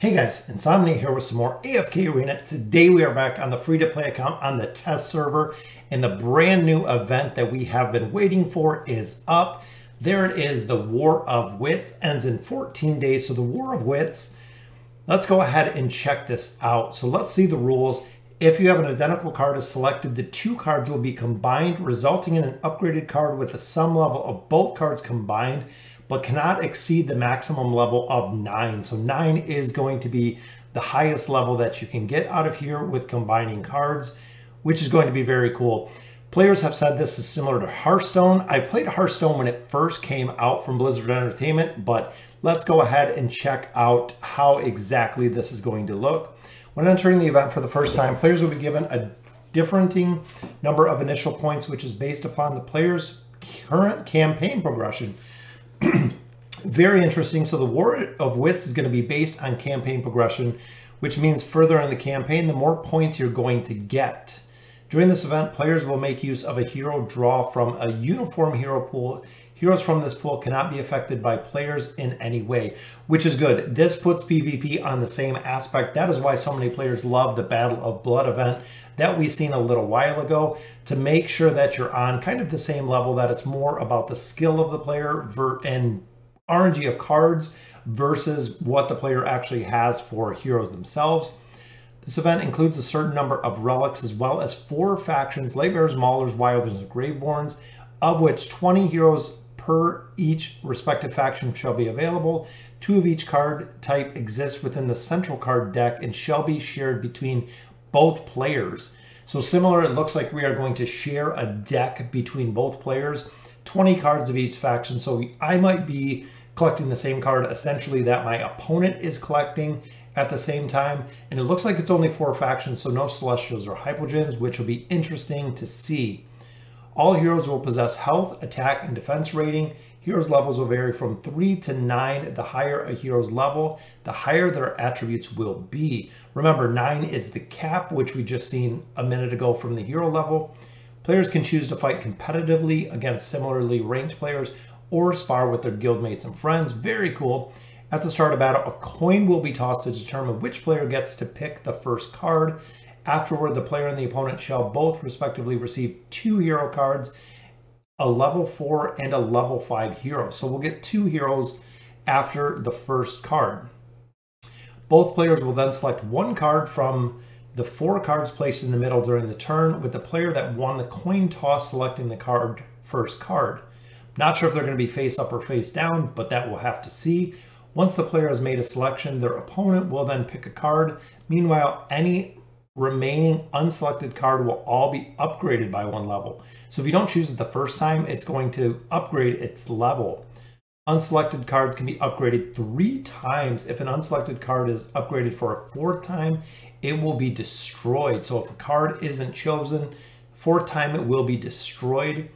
Hey guys, Insomnia here with some more AFK Arena. Today we are back on the free-to-play account on the test server, and the brand new event that we have been waiting for is up. There it is, the War of Wits, ends in 14 days. So the War of Wits, let's go ahead and check this out. So let's see the rules. If you have an identical card as selected, the two cards will be combined, resulting in an upgraded card with the sum level of both cards combined, but cannot exceed the maximum level of 9. So 9 is going to be the highest level that you can get out of here with combining cards, which is going to be very cool. Players have said this is similar to Hearthstone. I played Hearthstone when it first came out from Blizzard Entertainment, but let's go ahead and check out how exactly this is going to look. When entering the event for the first time, players will be given a differing number of initial points, which is based upon the player's current campaign progression. Very interesting. So the War of Wits is going to be based on campaign progression, which means further in the campaign, the more points you're going to get. During this event, players will make use of a hero draw from a uniform hero pool. Heroes from this pool cannot be affected by players in any way, which is good. This puts PvP on the same aspect. That is why so many players love the Battle of Blood event that we've seen a little while ago, to make sure that you're on kind of the same level, that it's more about the skill of the player and RNG of cards versus what the player actually has for heroes themselves. This event includes a certain number of relics, as well as 4 factions: Lightbearers, Maulers, Wilders, and Graveborns, of which 20 heroes per each respective faction shall be available. 2 of each card type exist within the central card deck and shall be shared between both players. So similar, it looks like we are going to share a deck between both players, 20 cards of each faction. So I might be collecting the same card essentially that my opponent is collecting at the same time. And it looks like it's only 4 factions, so no Celestials or Hypogeans, which will be interesting to see. All heroes will possess health, attack, and defense rating. Heroes' levels will vary from 3 to 9. The higher a hero's level, the higher their attributes will be. Remember, 9 is the cap, which we just seen a minute ago from the hero level. Players can choose to fight competitively against similarly ranked players or spar with their guildmates and friends. Very cool. At the start of battle, a coin will be tossed to determine which player gets to pick the first card. Afterward, the player and the opponent shall both respectively receive 2 hero cards, a level 4 and a level 5 hero. So we'll get 2 heroes after the first card. Both players will then select 1 card from the 4 cards placed in the middle during the turn, with the player that won the coin toss selecting the first card. Not sure if they're going to be face up or face down, but that we'll have to see. Once the player has made a selection, their opponent will then pick a card. Meanwhile, any remaining unselected card will all be upgraded by 1 level. So if you don't choose it the first time, it's going to upgrade its level. Unselected cards can be upgraded 3 times. If an unselected card is upgraded for a 4th time, it will be destroyed. So if a card isn't chosen, 4th time it will be destroyed.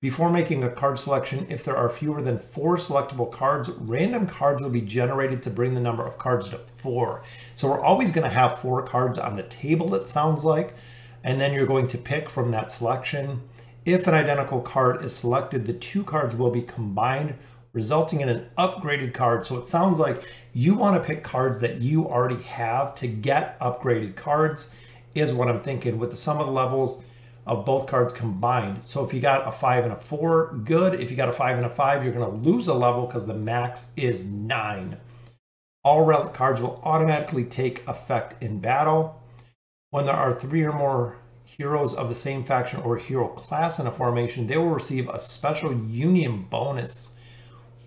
Before making a card selection, if there are fewer than 4 selectable cards, random cards will be generated to bring the number of cards to 4. So we're always going to have 4 cards on the table, it sounds like, and then you're going to pick from that selection. If an identical card is selected, the 2 cards will be combined, resulting in an upgraded card. So it sounds like you want to pick cards that you already have to get upgraded cards, is what I'm thinking, with the sum of the levels of both cards combined. So if you got a 5 and a 4, good. If you got a 5 and a 5, you're going to lose a level because the max is 9. All relic cards will automatically take effect in battle. When there are 3 or more heroes of the same faction or hero class in a formation, they will receive a special union bonus.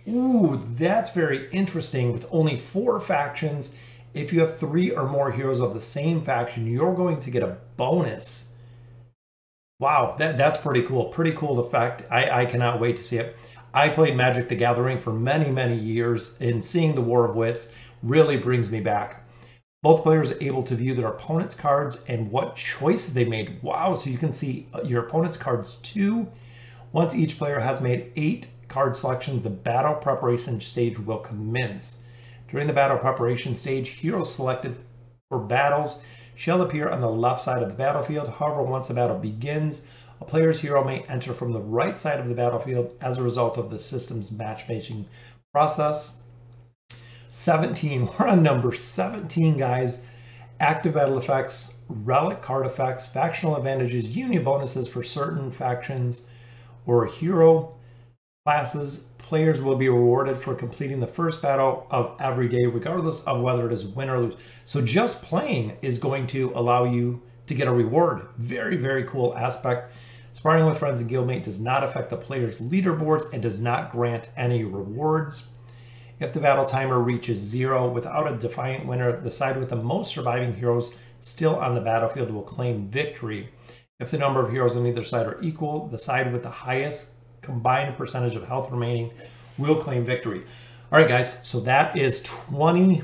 Ooh, that's very interesting. With only 4 factions, if you have 3 or more heroes of the same faction, you're going to get a bonus. Wow, that's pretty cool. Pretty cool effect. I cannot wait to see it. I played Magic the Gathering for many, many years, and seeing the War of Wits really brings me back. Both players are able to view their opponent's cards and what choices they made. Wow, so you can see your opponent's cards too. Once each player has made 8 card selections, the battle preparation stage will commence. During the battle preparation stage, heroes selected for battles shall appear on the left side of the battlefield. However, once the battle begins, a player's hero may enter from the right side of the battlefield as a result of the system's matchmaking process. 17. We're on number 17, guys. Active battle effects, relic card effects, factional advantages, union bonuses for certain factions or hero classes. Players will be rewarded for completing the first battle of every day, regardless of whether it is win or lose. So just playing is going to allow you to get a reward. Very, very cool aspect. Sparring with friends and guildmate does not affect the player's leaderboards and does not grant any rewards. If the battle timer reaches 0 without a defiant winner, the side with the most surviving heroes still on the battlefield will claim victory. If the number of heroes on either side are equal, the side with the highest combined percentage of health remaining will claim victory. All right, guys, so that is 20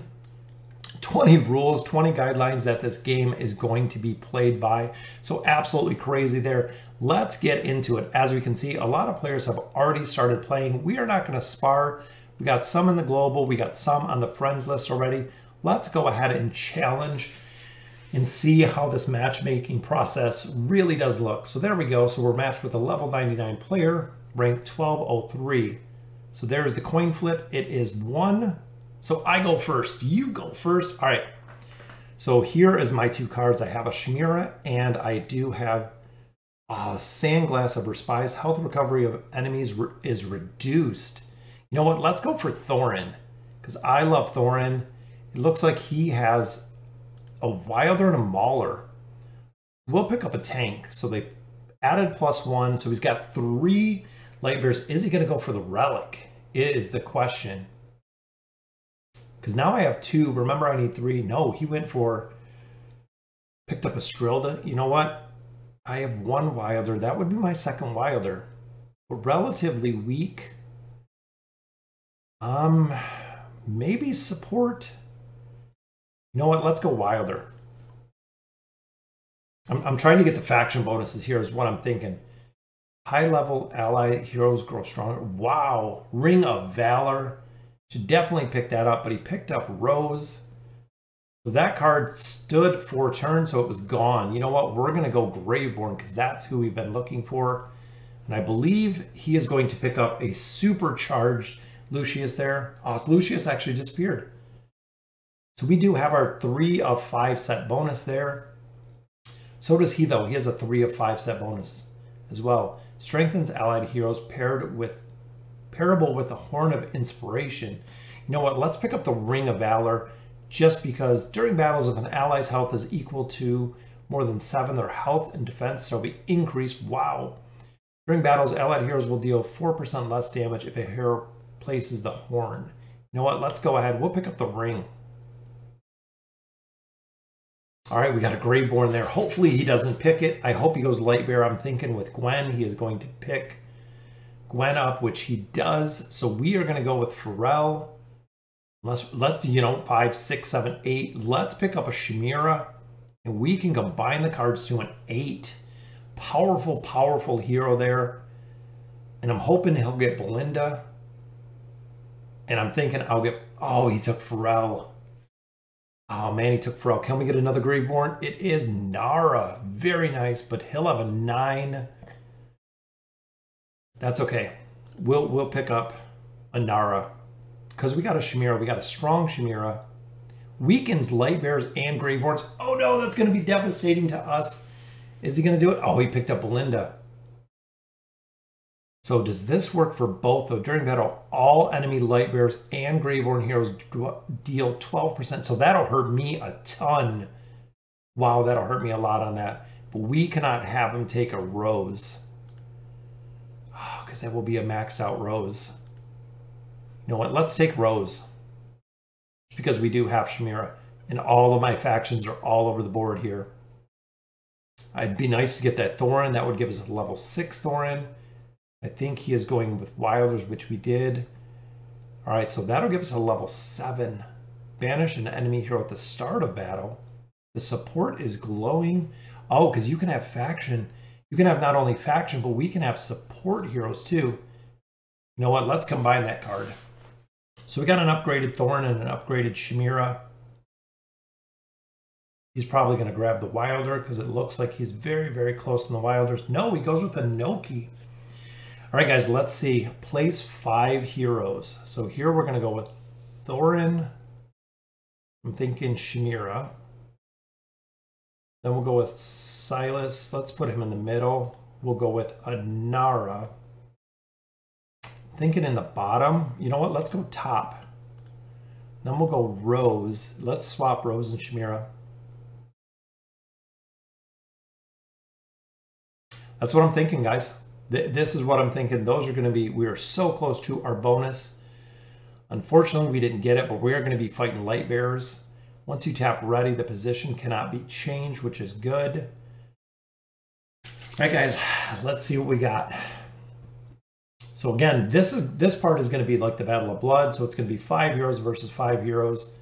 rules, 20 guidelines that this game is going to be played by. So absolutely crazy there. Let's get into it. As we can see, a lot of players have already started playing. We are not going to spar. We got some in the global. We got some on the friends list already. Let's go ahead and challenge and see how this matchmaking process really does look. So there we go. So we're matched with a level 99 player, ranked 1203. So there's the coin flip. It is 1. So I go first. You go first. All right. So here is my 2 cards. I have a Chimera and I do have a Sandglass of Respise. Health recovery of enemies is reduced. You know what? Let's go for Thorin because I love Thorin. It looks like he has a Wilder and a Mauler. We'll pick up a tank. So they added +1. So he's got 3 light bears. Is he going to go for the relic? Is the question. Because now I have 2. Remember, I need 3. No, he went for... Picked up a Strilda. You know what? I have 1 Wilder. That would be my second Wilder. But relatively weak. Maybe support. You know what? Let's go Wilder. I'm trying to get the faction bonuses here is what I'm thinking. High level ally heroes grow stronger. Wow. Ring of Valor. Should definitely pick that up, but he picked up Rose. So that card stood for turns, so it was gone. You know what? We're going to go Graveborn because that's who we've been looking for. And I believe he is going to pick up a supercharged Lucius there. Oh, Lucius actually disappeared. So we do have our 3 of 5 set bonus there. So does he, though. He has a 3 of 5 set bonus as well. Strengthens allied heroes parable with the Horn of Inspiration. You know what? Let's pick up the Ring of Valor just because during battles, if an ally's health is equal to more than 7, their health and defense shall be increased. Wow. During battles, allied heroes will deal 4% less damage if a hero places the horn. You know what? Let's go ahead. We'll pick up the ring. All right, we got a Graveborn there. Hopefully he doesn't pick it. I hope he goes Lightbearer. I'm thinking with Gwen, he is going to pick Gwen up, which he does. So we are going to go with Pharrell. Let's, you know, 5, 6, 7, 8. Let's pick up a Chimera, and we can combine the cards to an 8. Powerful, powerful hero there. And I'm hoping he'll get Belinda. And I'm thinking I'll get... Oh, he took Pharrell. Oh, man, he took Pharrell. Can we get another Graveborn? It is Nara. Very nice, but he'll have a 9. That's okay. We'll pick up a Nara. Because we got a Chimera. We got a strong Chimera. Weakens Lightbearers and Graveborns. Oh, no, that's going to be devastating to us. Is he going to do it? Oh, he picked up Belinda. So does this work for both, though? During battle, all enemy Lightbearers and Graveborn heroes deal 12%. So that'll hurt me a ton. Wow, that'll hurt me a lot on that. But we cannot have him take a Rose. Oh, because that will be a maxed out Rose. You know what? Let's take Rose. Because we do have Chimera. And all of my factions are all over the board here. It'd be nice to get that Thorin. That would give us a level 6 Thorin. I think he is going with Wilders, which we did. All right, so that'll give us a level 7. Banish an enemy hero at the start of battle. The support is glowing. Oh, because you can have faction. You can have not only faction, but we can have support heroes too. You know what? Let's combine that card. So we got an upgraded Thorn and an upgraded Chimera. He's probably going to grab the Wilder because it looks like he's very, very close in the Wilders. No, he goes with the Noki. All right, guys, let's see. Place 5 heroes. So here we're going to go with Thorin, I'm thinking Chimera. Then we'll go with Silas. Let's put him in the middle. We'll go with a Nara. Thinking in the bottom. You know what? Let's go top. Then we'll go Rose. Let's swap Rose and Chimera. That's what I'm thinking, guys. This is what I'm thinking. Those are going to be, we are so close to our bonus. Unfortunately, we didn't get it, but we are going to be fighting light bearers. Once you tap ready, the position cannot be changed, which is good. All right, guys, let's see what we got. So again, this part is going to be like the Battle of Blood. So it's going to be 5 heroes versus 5 heroes.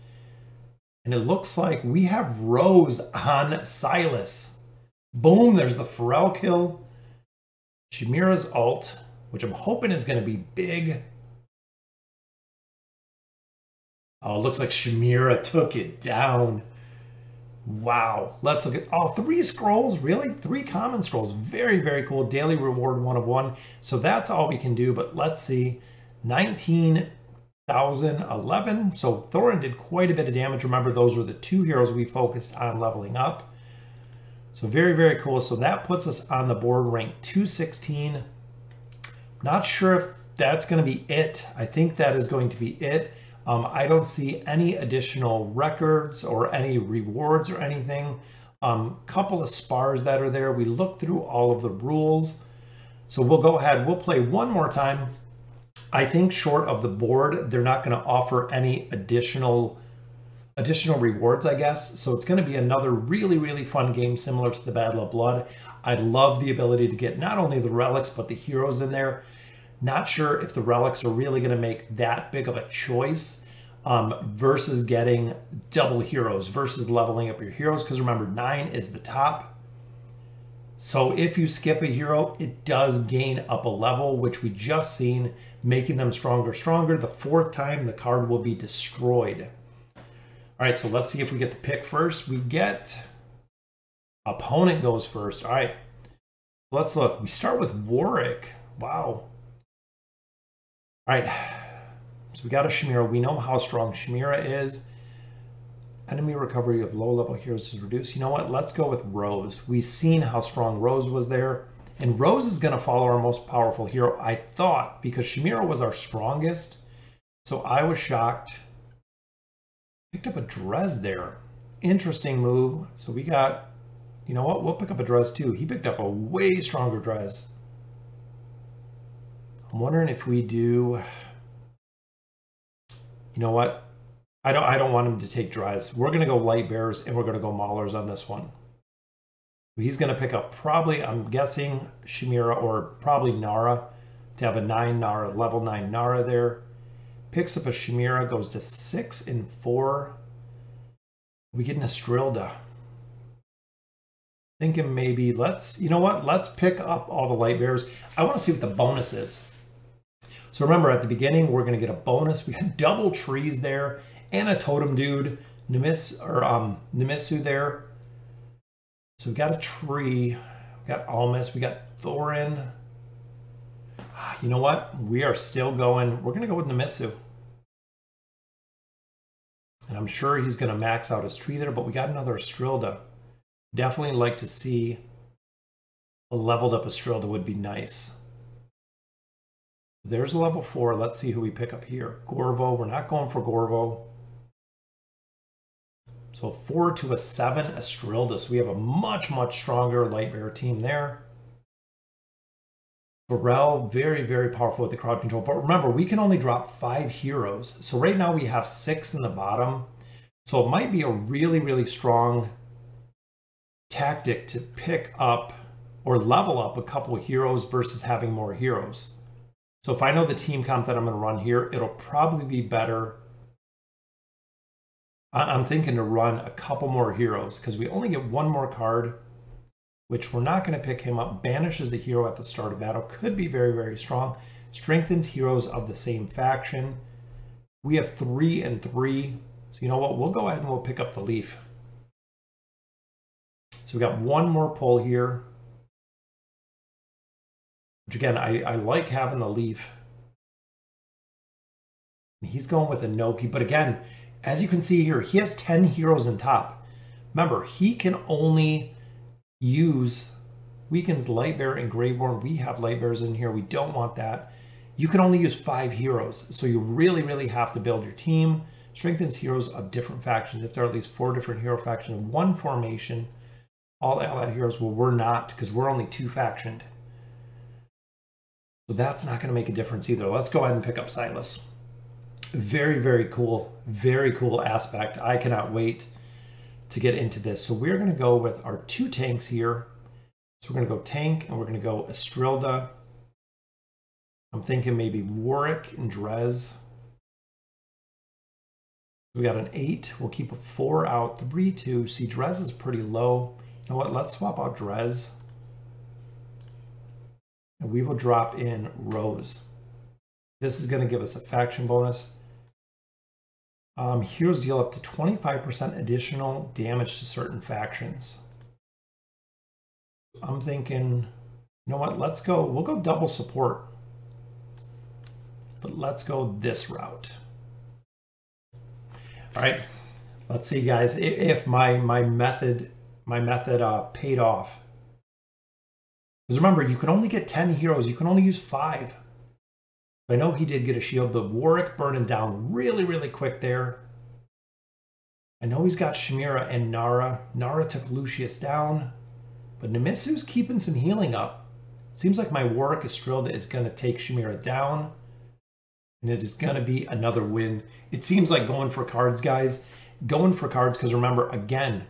And it looks like we have Rose on Silas. Boom, there's the Pharrell kill. Chimera's ult, which I'm hoping is going to be big. Oh, it looks like Chimera took it down. Wow. Let's look at, oh, 3 scrolls, really? 3 common scrolls. Very, very cool. Daily reward 1 of 1. So that's all we can do, but let's see. 19,011. So Thorin did quite a bit of damage. Remember, those were the 2 heroes we focused on leveling up. So very, very cool. So that puts us on the board rank 216. Not sure if that's going to be it. I think that is going to be it. I don't see any additional records or any rewards or anything. Couple of spars that are there. We looked through all of the rules. So we'll go ahead. We'll play one more time. I think short of the board, they're not going to offer any additional rewards, I guess. So it's going to be another really, really fun game similar to the Battle of Blood. I'd love the ability to get not only the relics, but the heroes in there. Not sure if the relics are really going to make that big of a choice versus getting double heroes versus leveling up your heroes. Because remember, 9 is the top. So if you skip a hero, it does gain up a level, which we just seen, making them stronger. The 4th time, the card will be destroyed. All right, so let's see if we get the pick first. We get opponent goes first. All right, let's look. We start with Warwick. Wow. All right, so we got a Chimera. We know how strong Chimera is. Enemy recovery of low-level heroes is reduced. You know what? Let's go with Rose. We've seen how strong Rose was there. And Rose is going to follow our most powerful hero, I thought, because Chimera was our strongest. So I was shocked. Picked up a Drez there. Interesting move. So we got, you know what? We'll pick up a Drez too. He picked up a way stronger Drez. I'm wondering if we do, you know what? I don't want him to take Drez. We're going to go Light Bearers and we're going to go Maulers on this one. He's going to pick up probably, I'm guessing, Chimera or probably Nara to have a 9 Nara, level 9 Nara there. Picks up a Chimera, goes to 6 and 4. We get an Estrilda. Thinking maybe let's, you know what? Let's pick up all the Light Bearers. I want to see what the bonus is. So remember, at the beginning, we're going to get a bonus. We got double trees there and a totem dude, Nemisu there. So we got a tree, we got Almas, we got Thorin. You know what? We are still going, we're going to go with Nemisu. And I'm sure he's going to max out his tree there, but we got another Estrilda. Definitely like to see a leveled up Estrilda would be nice. There's a level 4. Let's see who we pick up here. Gorvo. We're not going for Gorvo. So 4 to a 7 Estrilda. So we have a much, much stronger Light Bearer team there. Pharrell, very, very powerful with the crowd control. But remember, we can only drop 5 heroes. So right now we have 6 in the bottom. So it might be a really, really strong tactic to pick up or level up a couple of heroes versus having more heroes. So if I know the team comp that I'm going to run here, it'll probably be better. I'm thinking to run a couple more heroes because we only get 1 more card, which we're not going to pick him up. Banishes a hero at the start of battle. Could be very, very strong. Strengthens heroes of the same faction. We have 3 and 3. So you know what? We'll go ahead and we'll pick up the Leaf. So we got 1 more pull here. Which again, I like having the Leaf. He's going with a Noki, but again, as you can see here, he has 10 heroes in top. Remember, he can only use weakens Lightbearer and Graveborn. We have Lightbearers in here. We don't want that. You can only use 5 heroes. So you really, really have to build your team. Strengthens heroes of different factions. If there are at least 4 different hero factions in one formation, all allied heroes, well, we're not, because we're only 2 factioned. So that's not going to make a difference either. Let's go ahead and pick up Silas. Very, very cool aspect. I cannot wait to get into this. So we're going to go with our 2 tanks here. So we're going to go tank, and we're going to go Estrilda. I'm thinking maybe Warwick and Drez. We got an 8. We'll keep a 4 out. 3, 2. See, Drez is pretty low. You know what? Let's swap out Drez. And we will drop in Rose. This is going to give us a faction bonus. Heroes deal up to 25% additional damage to certain factions. I'm thinking, you know what? Let's go. We'll go double support. But let's go this route. All right. Let's see, guys, if my method paid off. Because remember, you can only get 10 heroes. You can only use 5. I know he did get a shield, but Warwick burning down really, really quick there. I know he's got Shamira and Nara. Nara took Lucius down, but Nemitsu's keeping some healing up. Seems like my Warwick Estrilda is going to take Shamira down, and it is going to be another win. It seems like going for cards, guys. Going for cards, because remember, again,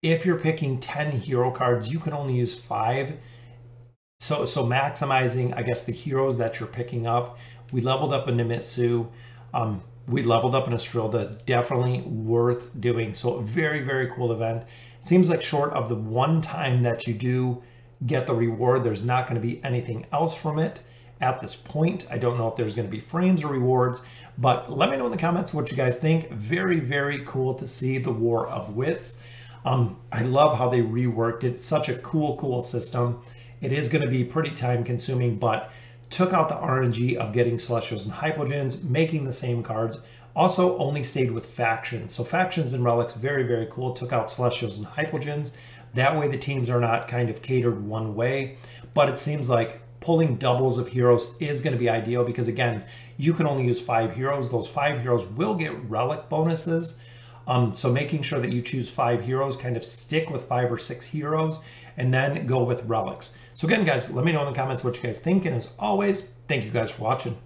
if you're picking 10 hero cards, you can only use 5. So maximizing, I guess, the heroes that you're picking up. We leveled up a Nemitsu. We leveled up an Estrilda. Definitely worth doing. So a very, very cool event. Seems like short of the one time that you do get the reward, there's not going to be anything else from it at this point. I don't know if there's going to be frames or rewards, but let me know in the comments what you guys think. Very, very cool to see the War of Wits. I love how they reworked it. It's such a cool system. It is going to be pretty time consuming, but took out the RNG of getting Celestials and Hypogens, making the same cards. Also only stayed with factions. So factions and relics, very, very cool. Took out Celestials and Hypogens. That way the teams are not kind of catered one way, but it seems like pulling doubles of heroes is going to be ideal because, again, you can only use 5 heroes. Those 5 heroes will get relic bonuses. So making sure that you choose 5 heroes, kind of stick with 5 or 6 heroes, and then go with relics. So again, guys, let me know in the comments what you guys think. And as always, thank you guys for watching.